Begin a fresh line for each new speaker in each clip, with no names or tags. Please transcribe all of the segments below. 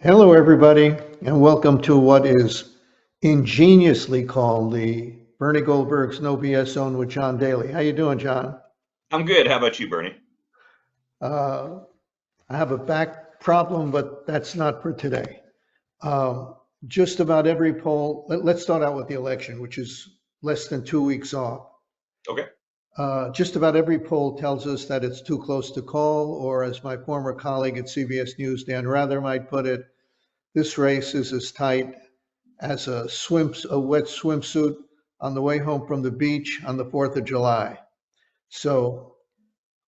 Hello, everybody, and welcome to what is ingeniously called the Bernie Goldberg's No BS Zone with John Daly. How you doing, John?
I'm good. How about you, Bernie?
Uh, I have a back problem, but that's not for today. Just about every poll, let's start out with the election, which is less than 2 weeks off.
Okay.
Just about every poll tells us that it's too close to call, or as my former colleague at CBS News, Dan Rather, might put it, this race is as tight as a wet swimsuit on the way home from the beach on the 4th of July. So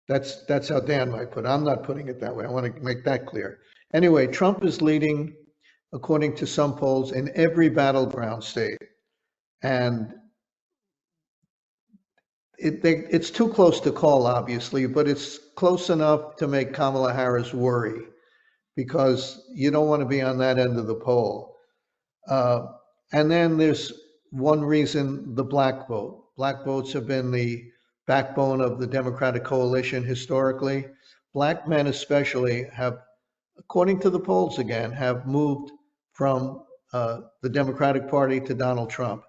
that's how Dan might put it. I'm not putting it that way. I want to make that clear. Anyway, Trump is leading, according to some polls, in every battleground state. And it's too close to call, obviously, but it's close enough to make Kamala Harris worry because you don't want to be on that end of the poll. Uh, and then there's one reason, the black vote. Black votes have been the backbone of the Democratic coalition historically. Black men especially have, according to the polls again, have moved from the Democratic Party to Donald Trump.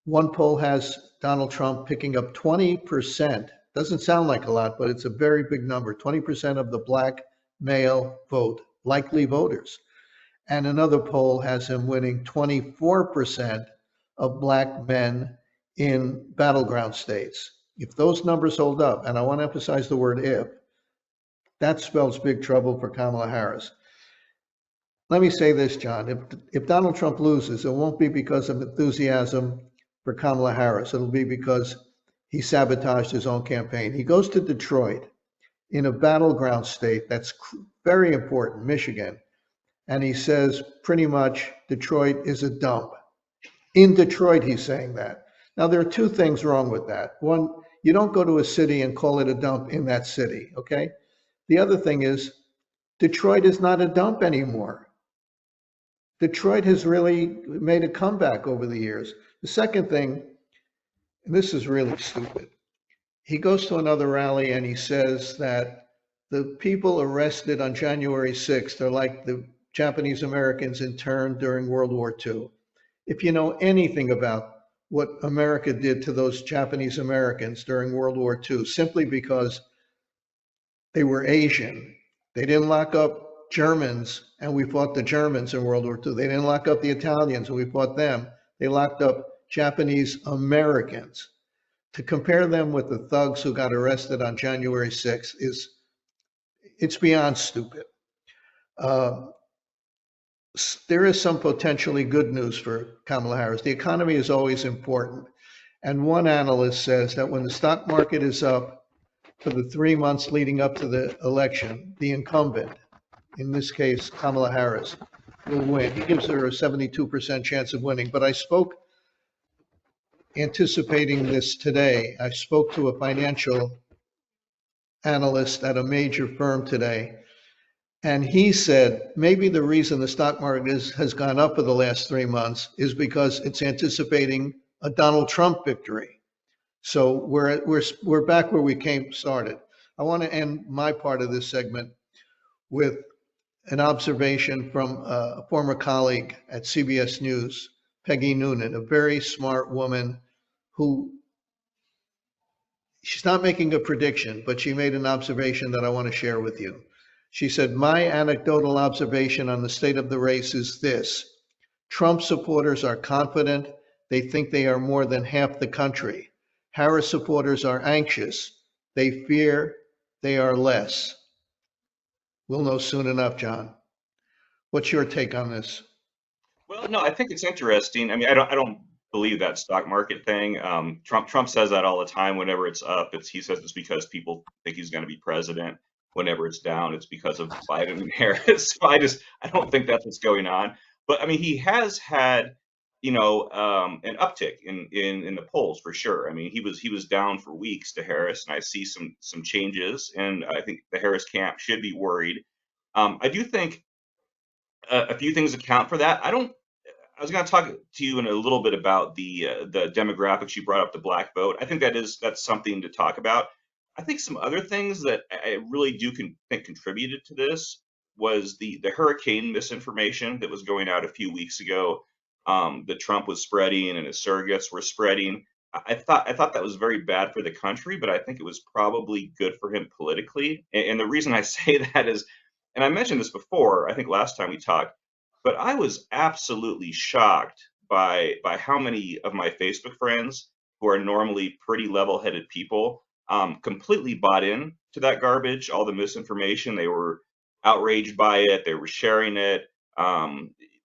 One poll has Donald Trump picking up 20%. Doesn't sound like a lot, but it's a very big number. 20% of the black male vote, likely voters. And another poll has him winning 24% of black men in battleground states. If those numbers hold up, and I want to emphasize the word if, that spells big trouble for Kamala Harris. Let me say this, John. If Donald Trump loses, it won't be because of enthusiasm for Kamala Harris. It'll be because he sabotaged his own campaign. He goes to Detroit in a battleground state that's very important, Michigan, and he says pretty much Detroit is a dump. In Detroit, he's saying that. Now, there are two things wrong with that. One, you don't go to a city and call it a dump in that city, okay? The other thing is, Detroit is not a dump anymore. Detroit has really made a comeback over the years. The second thing, and this is really stupid, he goes to another rally and he says that the people arrested on January 6th are like the Japanese Americans interned during World War II. If you know anything about what America did to those Japanese Americans during World War II, simply because they were Asian, they didn't lock up Germans and we fought the Germans in World War II. They didn't lock up the Italians and we fought them. They locked up Japanese Americans. To compare them with the thugs who got arrested on January 6th it's beyond stupid. Uh, there is some potentially good news for Kamala Harris. The economy is always important. And one analyst says that when the stock market is up for the 3 months leading up to the election, the incumbent, in this case, Kamala Harris, will win. He gives her a 72% chance of winning. But I spoke anticipating this today. I spoke to a financial analyst at a major firm today. And he said maybe the reason the stock market has gone up for the last 3 months is because it's anticipating a Donald Trump victory. So we're back where we started. I want to end my part of this segment with an observation from a former colleague at CBS News, Peggy Noonan, a very smart woman who she's not making a prediction, but she made an observation that I want to share with you. She said, my anecdotal observation on the state of the race is this. Trump supporters are confident. They think they are more than half the country. Harris supporters are anxious. They fear they are less. We'll know soon enough, John. What's your take on this?
Well, no, I think it's interesting. I mean, I don't believe that stock market thing. Trump says that all the time. Whenever it's up, he says it's because people think he's going to be president. Whenever it's down, it's because of Biden and Harris. So I don't think that's what's going on. But I mean, he has had an uptick in the polls for sure. I mean, he was down for weeks to Harris, and I see some changes, and I think the Harris camp should be worried. I do think a few things account for that. I was going to talk to you in a little bit about the demographics. You brought up the black vote. I think that's something to talk about. I think some other things that I really do think contributed to this was the hurricane misinformation that was going out a few weeks ago, that Trump was spreading and his surrogates were spreading. I thought that was very bad for the country, but I think it was probably good for him politically. And the reason I say that is, and I mentioned this before, I think last time we talked, but I was absolutely shocked by how many of my Facebook friends, who are normally pretty level-headed people, completely bought in to that garbage, all the misinformation. They were outraged by it. They were sharing it.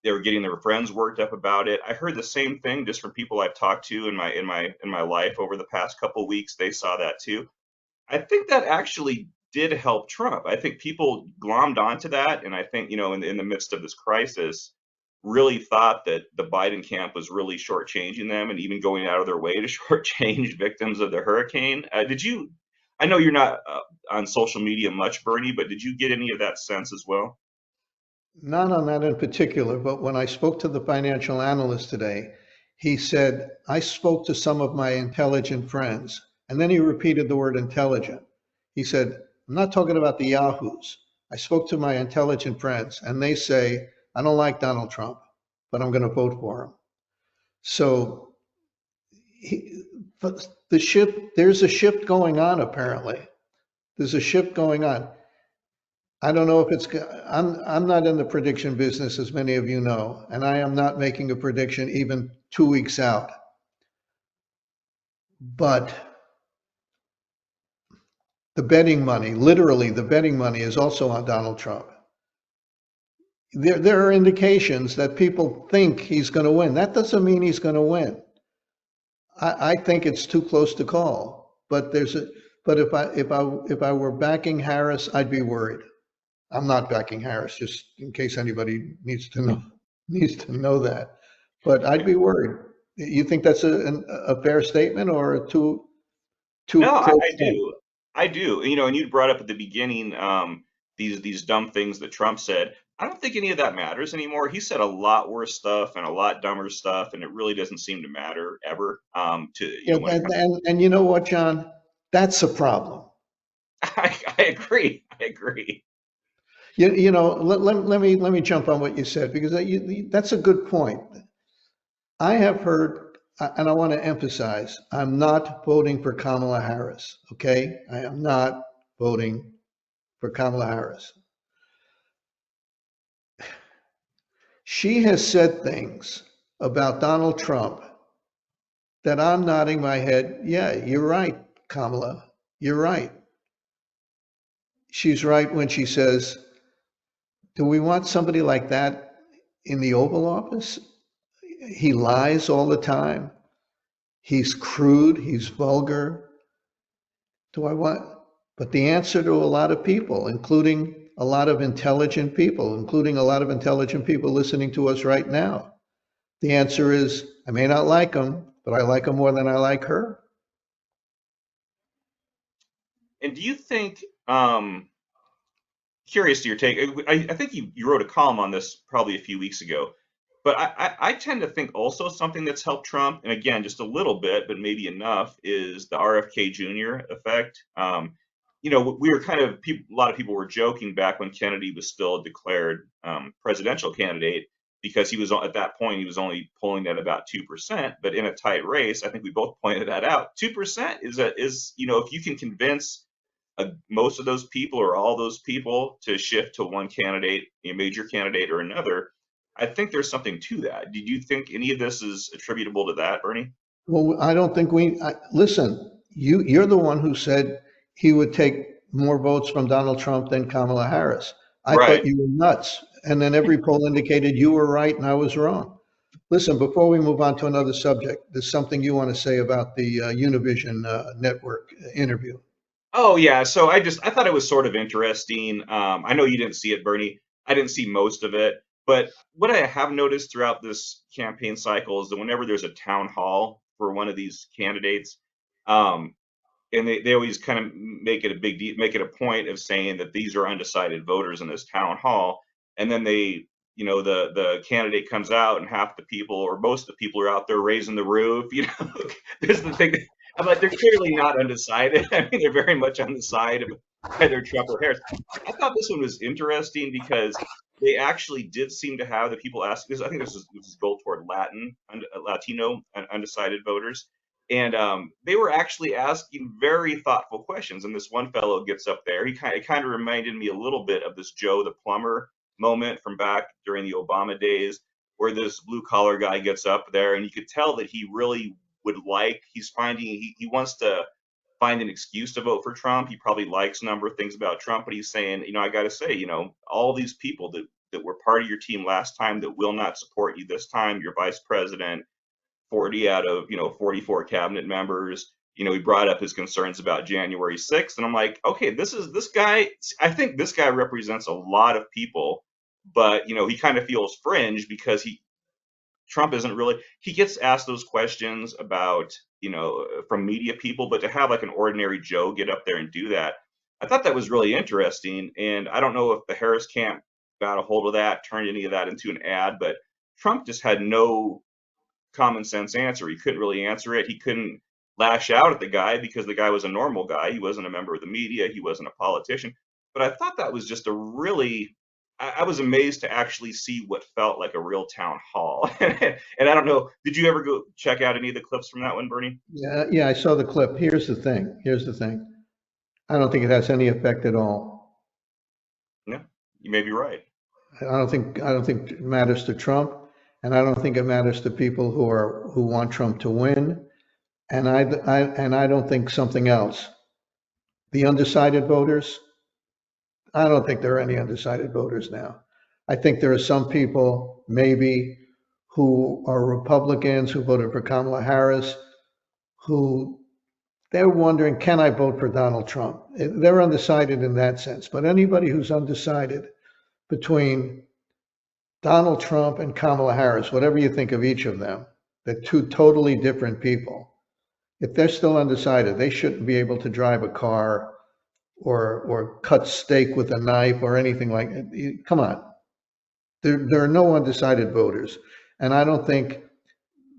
They were getting their friends worked up about it. I heard the same thing just from people I've talked to in my life over the past couple weeks. They saw that too. I think that actually did help Trump. I think people glommed onto that, and I think, in the midst of this crisis, really thought that the Biden camp was really shortchanging them and even going out of their way to shortchange victims of the hurricane. Did you? I know you're not on social media much, Bernie, but did you get any of that sense as well?
Not on that in particular, but when I spoke to the financial analyst today, he said, I spoke to some of my intelligent friends, and then he repeated the word intelligent. He said, I'm not talking about the yahoos. I spoke to my intelligent friends, and they say, I don't like Donald Trump, but I'm going to vote for him. So but there's a shift going on, apparently. There's a shift going on. I don't know if I'm not in the prediction business, as many of you know, and I am not making a prediction even 2 weeks out. But the betting money, literally the betting money, is also on Donald Trump. There are indications that people think he's going to win. That doesn't mean he's going to win. I think it's too close to call. But if I were backing Harris, I'd be worried. I'm not backing Harris, just in case anybody needs to know that. But I'd be worried. You think that's a fair statement, or too
No, I,
close?
I do. I do. And you brought up at the beginning, these dumb things that Trump said. I don't think any of that matters anymore. He said a lot worse stuff and a lot dumber stuff, and it really doesn't seem to matter ever.
Yeah,
When it comes.
and you know what, John? That's a problem.
I agree. I agree.
Let me jump on what you said, because that's a good point. I have heard, and I want to emphasize, I'm not voting for Kamala Harris. Okay, I am not voting for Kamala Harris. She has said things about Donald Trump that I'm nodding my head. Yeah, you're right, Kamala. You're right. She's right when she says, do we want somebody like that in the Oval Office? He lies all the time. He's crude. He's vulgar. Do I want? But the answer to a lot of people, including a lot of intelligent people, including a lot of intelligent people listening to us right now, the answer is, I may not like him, but I like him more than I like her.
And do you think, curious to your take, I think you wrote a column on this probably a few weeks ago, but I tend to think also something that's helped Trump, and again, just a little bit, but maybe enough, is the RFK Jr. effect. We were a lot of people were joking back when Kennedy was still a declared presidential candidate, because he was at that point, he was only polling at about 2%, but in a tight race, I think we both pointed that out. 2% is if you can convince most of those people or all those people to shift to one candidate, a major candidate or another, I think there's something to that. Did you think any of this is attributable to that, Bernie?
Well, I don't think listen, you're the one who said he would take more votes from Donald Trump than Kamala Harris. I
Right.
thought you were nuts. And then every poll indicated you were right and I was wrong. Listen, before we move on to another subject, there's something you want to say about the Univision network interview.
Oh yeah. So I thought it was sort of interesting. I know you didn't see it, Bernie. I didn't see most of it, but what I have noticed throughout this campaign cycle is that whenever there's a town hall for one of these candidates, um, and they always kind of make it a big deal, make it a point of saying that these are undecided voters in this town hall, and then the candidate comes out and half the people or most of the people are out there raising the roof. This is the thing. I'm like, they're clearly not undecided. I mean, they're very much on the side of either Trump or Harris. I thought this one was interesting because they actually did seem to have the people ask. Because I think this was gold toward Latino undecided voters, and they were actually asking very thoughtful questions. And this one fellow gets up there. He kind of reminded me a little bit of this Joe the plumber moment from back during the Obama days, where this blue collar guy gets up there, and you could tell that he really would like. He wants to find an excuse to vote for Trump. He probably likes a number of things about Trump, but he's saying, I got to say, all these people that were part of your team last time that will not support you this time, your vice president, 40 out of, 44 cabinet members. He brought up his concerns about January 6th. And I'm like, okay, this guy. I think this guy represents a lot of people, but, he kind of feels fringe because Trump isn't really, he gets asked those questions about, from media people, but to have like an ordinary Joe get up there and do that, I thought that was really interesting. And I don't know if the Harris camp got a hold of that, turned any of that into an ad, but Trump just had no common sense answer. He couldn't really answer it. He couldn't lash out at the guy because the guy was a normal guy. He wasn't a member of the media. He wasn't a politician. But I thought that was just a really, I was amazed to actually see what felt like a real town hall. And I don't know, did you ever go check out any of the clips from that one, Bernie?
Yeah, I saw the clip. Here's the thing. I don't think it has any effect at all.
Yeah, you may be right.
I don't think it matters to Trump, and I don't think it matters to people who want Trump to win. And I don't think something else. The undecided voters, I don't think there are any undecided voters now. I think there are some people maybe who are Republicans who voted for Kamala Harris who they're wondering, can I vote for Donald Trump? They're undecided in that sense. But anybody who's undecided between Donald Trump and Kamala Harris, whatever you think of each of them, they're two totally different people. If they're still undecided, they shouldn't be able to drive a car or cut steak with a knife or anything like it. Come on. There are no undecided voters. And I don't think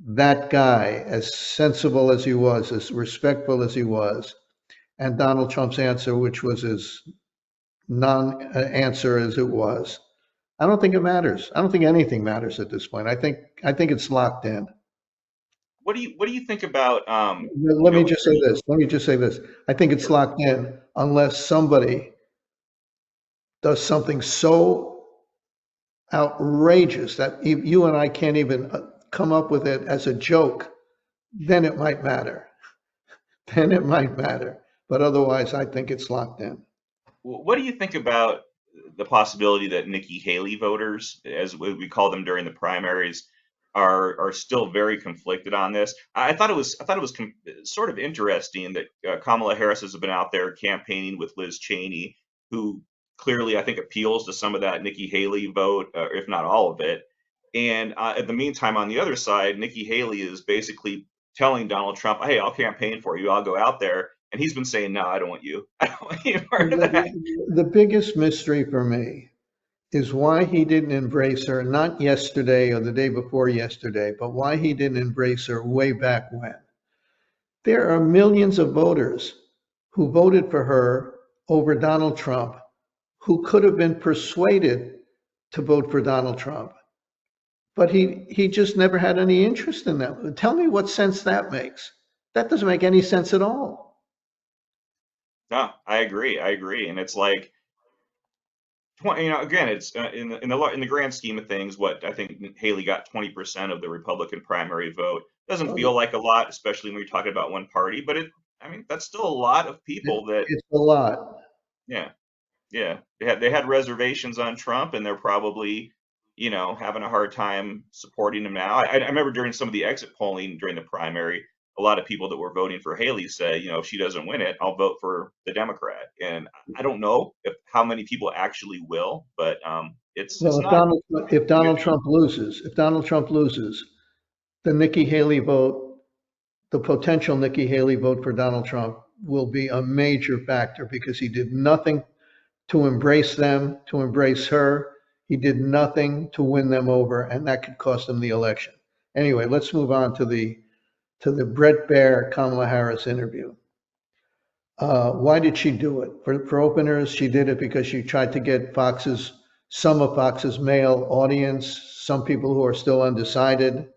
that guy, as sensible as he was, as respectful as he was, and Donald Trump's answer, which was as non-answer as it was, I don't think it matters. I don't think anything matters at this point. I think it's locked in.
What do you think about
Let me just say this. I think it's locked in unless somebody does something so outrageous that you and I can't even come up with it as a joke, then it might matter. But otherwise, I think it's locked in.
what do you think about the possibility that Nikki Haley voters, as we call them during the primaries, are still very conflicted on this? I thought it was sort of interesting that Kamala Harris has been out there campaigning with Liz Cheney, who clearly I think appeals to some of that Nikki Haley vote, if not all of it. And in the meantime, on the other side, Nikki Haley is basically telling Donald Trump, "Hey, I'll campaign for you. I'll go out there." And he's been saying, "No, I don't want you. I don't want you part of that."
The biggest mystery for me is why he didn't embrace her, not yesterday or the day before yesterday, but why he didn't embrace her way back when. There are millions of voters who voted for her over Donald Trump who could have been persuaded to vote for Donald Trump. But he just never had any interest in that. Tell me what sense that makes. That doesn't make any sense at all.
No, I agree. And it's like, again, it's in the grand scheme of things, what I think Haley got 20% of the Republican primary vote. Doesn't feel like a lot, especially when you're talking about one party, but that's still a lot of people that,
It's a lot.
yeah, yeah, they had reservations on Trump, and they're probably, having a hard time supporting him now. I remember during some of the exit polling during the primary, a lot of people that were voting for Haley say, if she doesn't win it, I'll vote for the Democrat. And I don't know how many people actually will, but it's
Well,
not.
if Donald Trump loses, the Nikki Haley vote, the potential Nikki Haley vote for Donald Trump will be a major factor because he did nothing to embrace them, to embrace her. He did nothing to win them over, and that could cost him the election. Anyway, let's move on to the Bret Baier Kamala Harris interview. Why did she do it? For openers, she did it because she tried to get some of Fox's male audience, some people who are still undecided.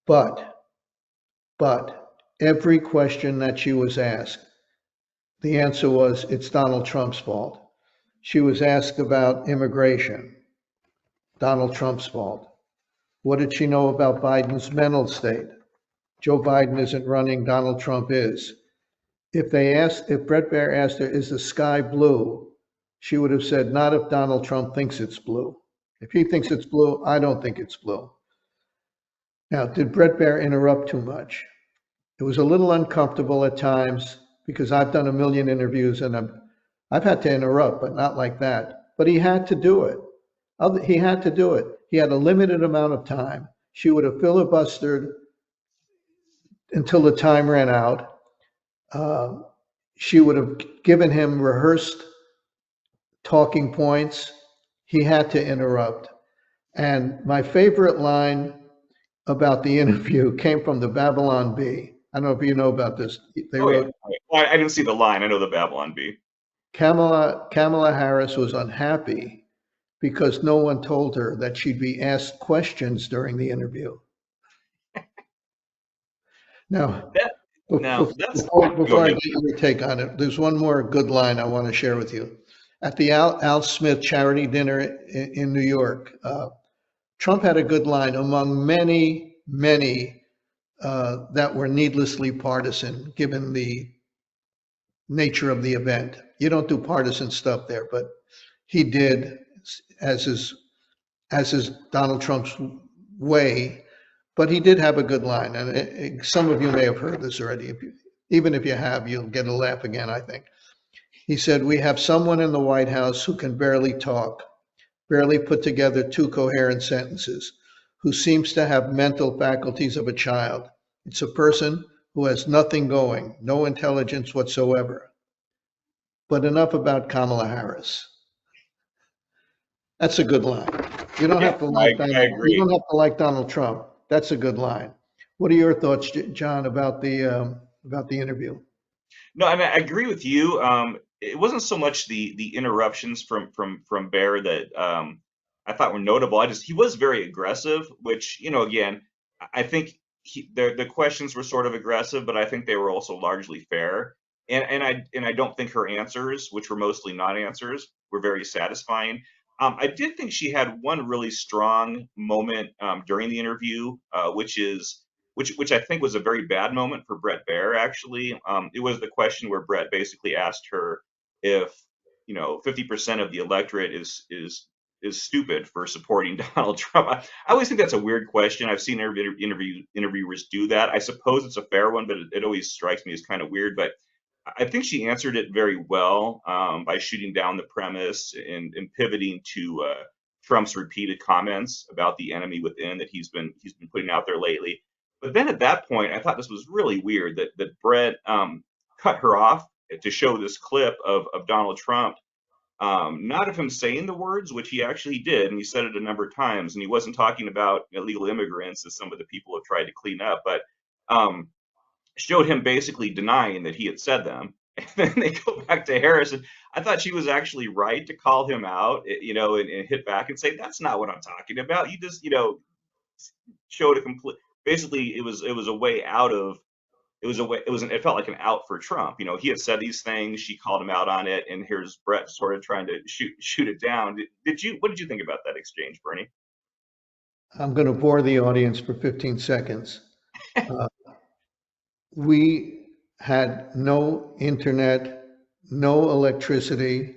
But, but every question that she was asked, the answer was, it's Donald Trump's fault. She was asked about immigration, Donald Trump's fault. What did she know about Biden's mental state? Joe Biden isn't running, Donald Trump is. If Bret Baier asked her, is the sky blue? She would have said, not if Donald Trump thinks it's blue. If he thinks it's blue, I don't think it's blue. Now, did Bret Baier interrupt too much? It was a little uncomfortable at times because I've done a million interviews and I've had to interrupt, but not like that. But he had to do it. He had to do it. He had a limited amount of time. She would have filibustered until the time ran out. She would have given him rehearsed talking points. He had to interrupt. And my favorite line about the interview came from the Babylon Bee. I don't know if you know about this. They
Oh yeah.
wrote,
Well, I didn't see the line. I know the Babylon Bee.
Kamala Harris was unhappy because no one told her that she'd be asked questions during the interview. Now,
That now that's go
before I
ahead.
get your take on it, there's one more good line I want to share with you. At the Al Smith charity dinner in New York, Trump had a good line among many, many that were needlessly partisan, given the nature of the event. You don't do partisan stuff there, but he did, as is Donald Trump's way. But he did have a good line, and some of you may have heard this already. Even if you have, you'll get a laugh again, I think. He said, we have someone in the White House who can barely talk, barely put together two coherent sentences, who seems to have mental faculties of a child. It's a person who has nothing going, no intelligence whatsoever. But enough about Kamala Harris. That's a good line. You don't
Yeah,
have to
I,
like
I
Donald. You
agree.
don't have to like Donald Trump. That's a good line. What are your thoughts, John, about the interview?
No, I mean I agree with you. It wasn't so much the interruptions from Bear that I thought were notable. He was very aggressive, which again I think the questions were sort of aggressive, but I think they were also largely fair. And I don't think her answers, which were mostly non-answers, were very satisfying. I did think she had one really strong moment during the interview, which I think was a very bad moment for Bret Baier. Actually, it was the question where Bret basically asked her if 50% of the electorate is stupid for supporting Donald Trump. I always think that's a weird question. I've seen interviewers do that. I suppose it's a fair one, but it always strikes me as kind of weird. But I think she answered it very well by shooting down the premise and pivoting to Trump's repeated comments about the enemy within that he's been putting out there lately. But then at that point, I thought this was really weird that Brett cut her off to show this clip of Donald Trump, not of him saying the words, which he actually did, and he said it a number of times, and he wasn't talking about illegal immigrants as some of the people have tried to clean up, but um, showed him basically denying that he had said them. And then they go back to Harris, and I thought she was actually right to call him out, and hit back and say, "That's not what I'm talking about. You just, showed a complete. Basically, it was a way out of. It felt like an out for Trump. He had said these things. She called him out on it, and here's Brett sort of trying to shoot it down. What did you think about that exchange, Bernie?
I'm going to bore the audience for 15 seconds. Uh, we had no internet, no electricity,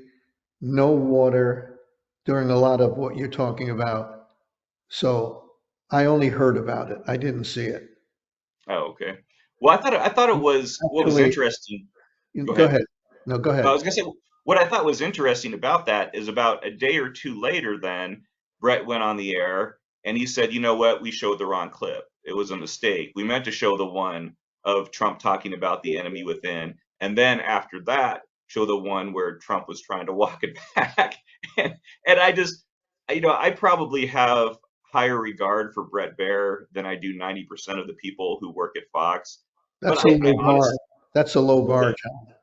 no water during a lot of what you're talking about. So I only heard about it. I didn't see it.
Oh, okay. Well, I thought it was what was
Actually,
interesting. Go
go
ahead.
ahead. No, go
I
ahead.
was gonna say what I thought was interesting about that is about a day or two later, then Brett went on the air and he said, "You know what? We showed the wrong clip. It was a mistake. We meant to show the one of Trump talking about the enemy within, and then after that, show the one where Trump was trying to walk it back." And I probably have higher regard for Brett Baier than I do 90% of the people who work at Fox. But
That's a
I
low bar.
honestly,
That's a low
what was
bar,
that?
John.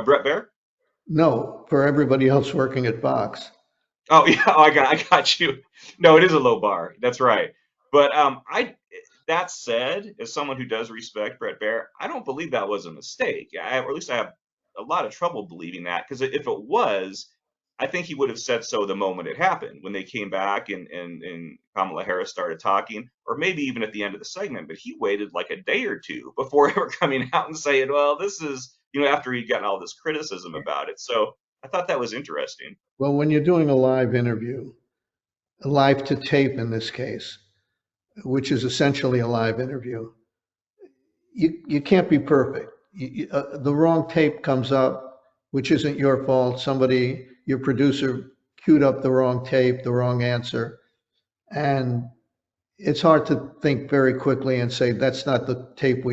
Bret Baier?
No, for everybody else working at Fox.
Oh yeah, oh, I got you. No, it is a low bar. That's right. But that said, as someone who does respect Bret Baier, I don't believe that was a mistake. Or at least I have a lot of trouble believing that because if it was, I think he would have said so the moment it happened when they came back and Kamala Harris started talking, or maybe even at the end of the segment. But he waited like a day or two before ever coming out and saying, "Well, this is," after he'd gotten all this criticism about it. So I thought that was interesting.
Well, when you're doing a live interview, a live to tape in this case, which is essentially a live interview, you can't be perfect. The wrong tape comes up, which isn't your fault. Somebody, your producer, queued up the wrong tape, the wrong answer, and it's hard to think very quickly and say that's not the tape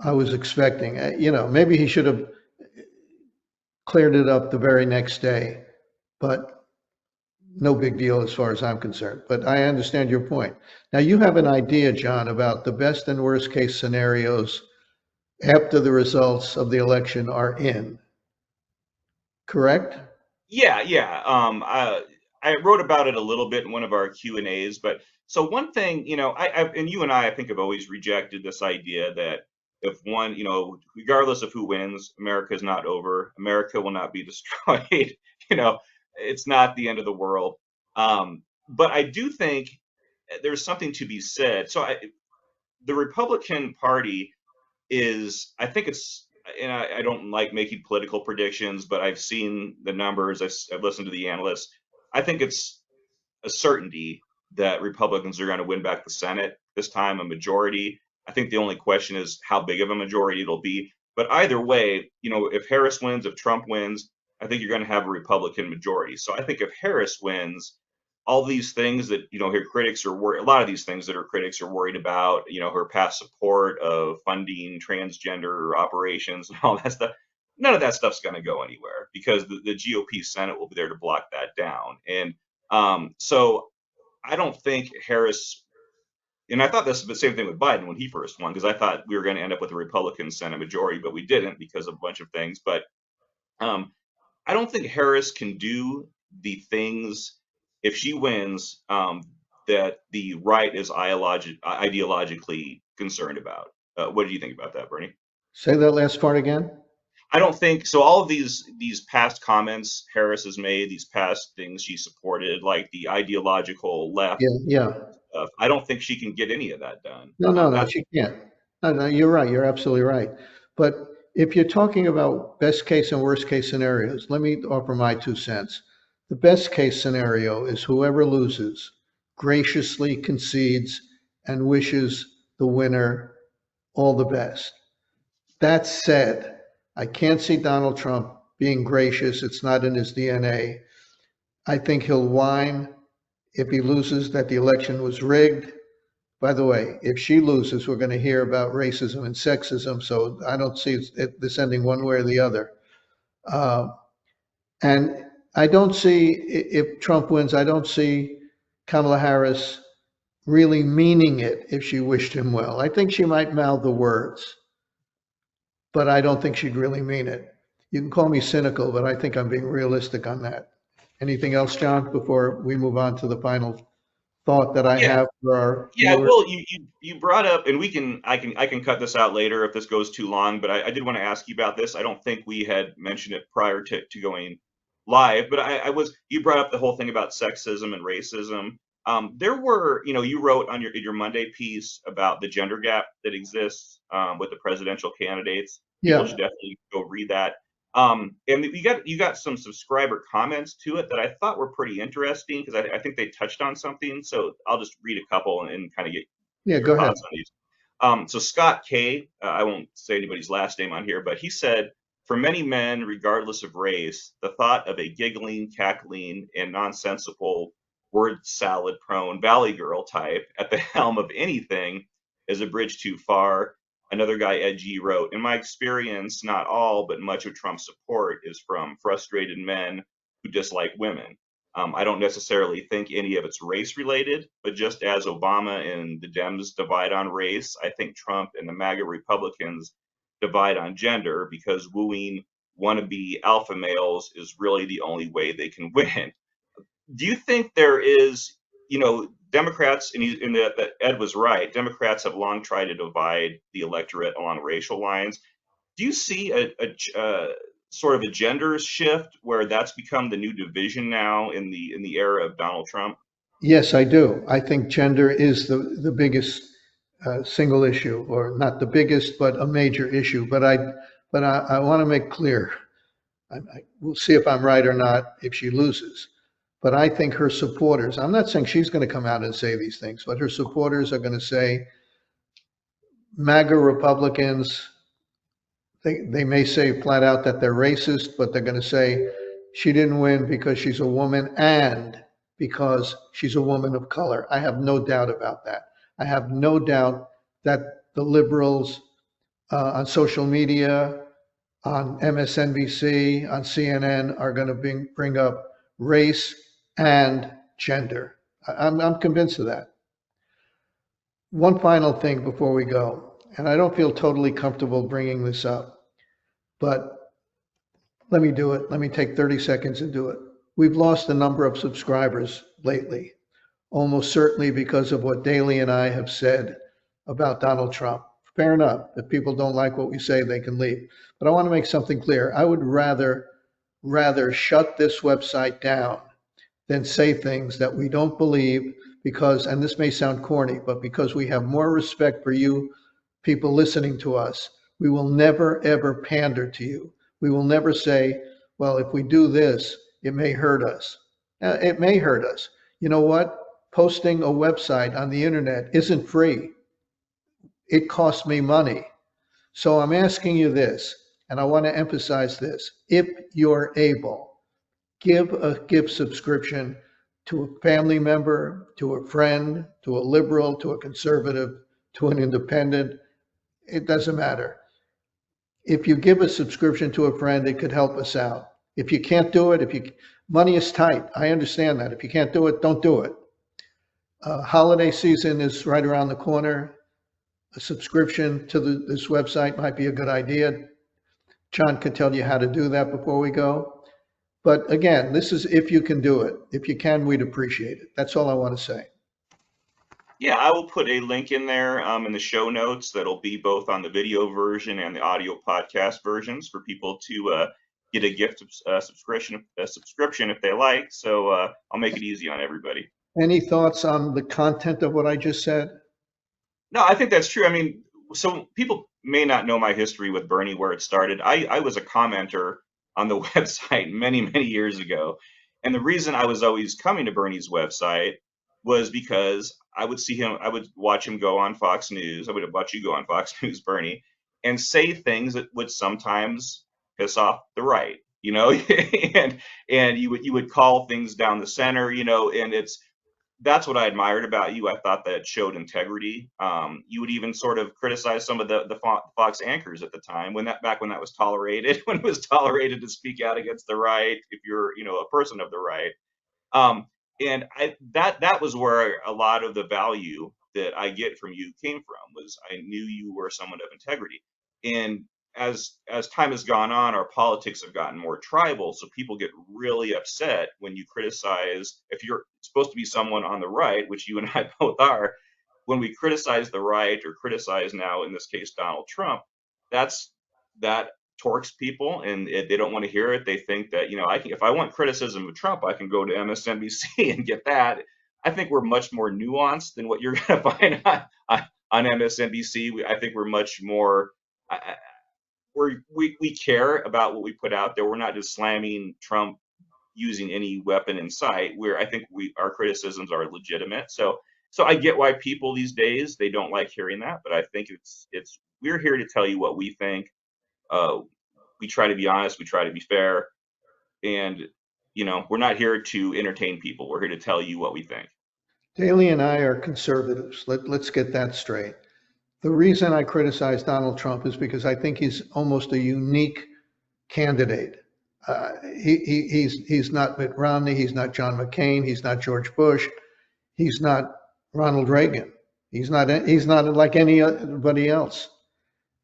I was expecting. Maybe he should have cleared it up the very next day, but no big deal as far as I'm concerned. But I understand your point. Now you have an idea, John, about the best and worst case scenarios after the results of the election are in, correct?
Yeah, yeah. I wrote about it a little bit in one of our Q&As, but so one thing, and you and I think have always rejected this idea that if one, regardless of who wins, America is not over. America will not be destroyed. You know, it's not the end of the world. But I do think there's something to be said. The Republican Party I think and I don't like making political predictions, but I've seen the numbers, I've listened to the analysts. I think it's a certainty that Republicans are going to win back the Senate this time, a majority. I think the only question is how big of a majority it'll be. But either way, if Harris wins, if Trump wins, I think you're going to have a Republican majority. So I think if Harris wins, all these things that her critics are worried, a lot of these things that her critics are worried about, her past support of funding transgender operations and all that stuff, none of that stuff's going to go anywhere because the GOP Senate will be there to block that down. And so I don't think Harris, and I thought this was the same thing with Biden when he first won, because I thought we were going to end up with a Republican Senate majority, but we didn't because of a bunch of things. But um, I don't think Harris can do the things if she wins that the right is ideologically concerned about. What do you think about that, Bernie?
Say that last part again.
I don't think so. All of these past comments Harris has made, these past things she supported, like the ideological left
Yeah, yeah.
stuff, I don't think she can get any of that done.
No, no, no,
That's
she can't. No, no, you're right. You're absolutely right. But if you're talking about best case and worst case scenarios, let me offer my 2 cents. The best case scenario is whoever loses graciously concedes and wishes the winner all the best. That said, I can't see Donald Trump being gracious. It's not in his DNA. I think he'll whine if he loses that the election was rigged. By the way, if she loses, we're going to hear about racism and sexism. So I don't see this ending one way or the other. Uh, and I don't see, if Trump wins, I don't see Kamala Harris really meaning it if she wished him well. I think she might mouth the words, but I don't think she'd really mean it. You can call me cynical, but I think I'm being realistic on that. Anything else, John, before we move on to the final thought that I
yeah.
have for our
Yeah,
viewers?
well, you brought up, and I can cut this out later if this goes too long, but I did want to ask you about this. I don't think we had mentioned it prior to going live, but you brought up the whole thing about sexism and racism. There were, you wrote on your Monday piece about the gender gap that exists with the presidential candidates. People
Yeah,
should definitely go read that. And you got some subscriber comments to it that I thought were pretty interesting because I think they touched on something. So I'll just read a couple and kind of get
yeah,
your
go ahead.
thoughts on these. So Scott K, I won't say anybody's last name on here, but he said, for many men, regardless of race, the thought of a giggling, cackling, and nonsensical word salad prone Valley Girl type at the helm of anything is a bridge too far. Another guy, Ed G, wrote, in my experience, not all, but much of Trump's support is from frustrated men who dislike women. I don't necessarily think any of it's race related, but just as Obama and the Dems divide on race, I think Trump and the MAGA Republicans divide on gender because wooing wannabe alpha males is really the only way they can win. Do you think there is, Democrats, and that Ed was right, Democrats have long tried to divide the electorate along racial lines. Do you see a sort of a gender shift where that's become the new division now in the era of Donald Trump?
Yes, I do. I think gender is the biggest single issue, or not the biggest, but a major issue. But I want to make clear, we'll see if I'm right or not if she loses. But I think her supporters, I'm not saying she's going to come out and say these things, but her supporters are going to say MAGA Republicans, they may say flat out that they're racist, but they're going to say she didn't win because she's a woman and because she's a woman of color. I have no doubt about that. I have no doubt that the liberals on social media, on MSNBC, on CNN are going to bring up race and gender. I'm convinced of that. One final thing before we go, and I don't feel totally comfortable bringing this up, but let me do it. Let me take 30 seconds and do it. We've lost a number of subscribers lately, almost certainly because of what Daley and I have said about Donald Trump. Fair enough. If people don't like what we say, they can leave. But I want to make something clear. I would rather shut this website down than say things that we don't believe because, and this may sound corny, but because we have more respect for you people listening to us, we will never, ever pander to you. We will never say, well, if we do this, it may hurt us. It may hurt us. You know what? Posting a website on the internet isn't free. It costs me money. So I'm asking you this, and I want to emphasize this. If you're able, give a gift subscription to a family member, to a friend, to a liberal, to a conservative, to an independent. It doesn't matter. If you give a subscription to a friend, it could help us out. If you can't do it, money is tight. I understand that. If you can't do it, don't do it. Holiday season is right around the corner. A subscription to this website might be a good idea. John could tell you how to do that before we go. But again, this is if you can do it. If you can, we'd appreciate it. That's all I want to say.
Yeah, I will put a link in there in the show notes that'll be both on the video version and the audio podcast versions for people to get a gift subscription if they like. So I'll make it easy on everybody.
Any thoughts on the content of what I just said?
No, I think that's true. I mean, so people may not know my history with Bernie, where it started. I was a commenter on the website many, many years ago. And the reason I was always coming to Bernie's website was because I would see him, I would watch him go on Fox News. I would watch you go on Fox News, Bernie, and say things that would sometimes piss off the right, and you would call things down the center, and that's what I admired about you. I thought that it showed integrity. You would even sort of criticize some of the Fox anchors at the time back when that was tolerated, when it was tolerated to speak out against the right if you're, a person of the right. And that was where a lot of the value that I get from you came from, was I knew you were someone of integrity. And as time has gone on, our politics have gotten more tribal. So people get really upset when you criticize, if you're supposed to be someone on the right, which you and I both are, when we criticize the right or criticize now, in this case, Donald Trump, that torques people, and they don't want to hear it. They think that, if I want criticism of Trump, I can go to MSNBC and get that. I think we're much more nuanced than what you're going to find on MSNBC. I think we're much more, we care about what we put out there. We're not just slamming Trump using any weapon in sight. I think our criticisms are legitimate. So I get why people these days, they don't like hearing that, but I think we're here to tell you what we think. We try to be honest, we try to be fair, and we're not here to entertain people. We're here to tell you what we think.
Daley and I are conservatives. Let's get that straight. The reason I criticize Donald Trump is because I think he's almost a unique candidate. He's not Mitt Romney, he's not John McCain, he's not George Bush, he's not Ronald Reagan. He's not like anybody else.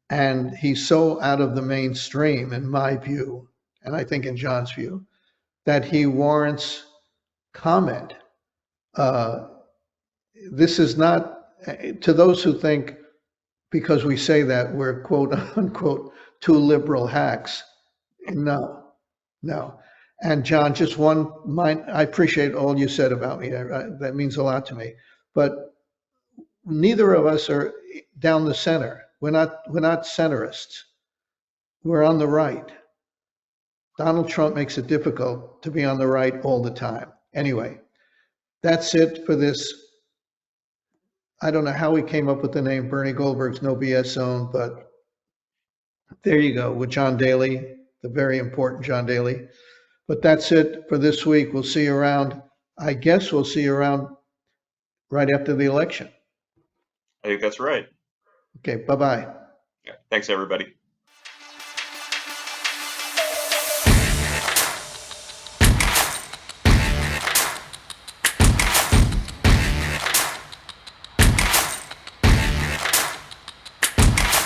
And he's so out of the mainstream, in my view, and I think in John's view, that he warrants comment. This is not, to those who think because we say that we're quote unquote two liberal hacks. No, no. And John, just one mind, I appreciate all you said about me. That means a lot to me. But neither of us are down the center. We're not centrists. We're on the right. Donald Trump makes it difficult to be on the right all the time. Anyway, that's it for this. I don't know how we came up with the name Bernie Goldberg's No BS Zone, but there you go with John Daly, the very important John Daly. But that's it for this week. We'll see you around. I guess we'll see you around right after the election.
I think that's right.
Okay, bye-bye.
Yeah. Thanks, everybody.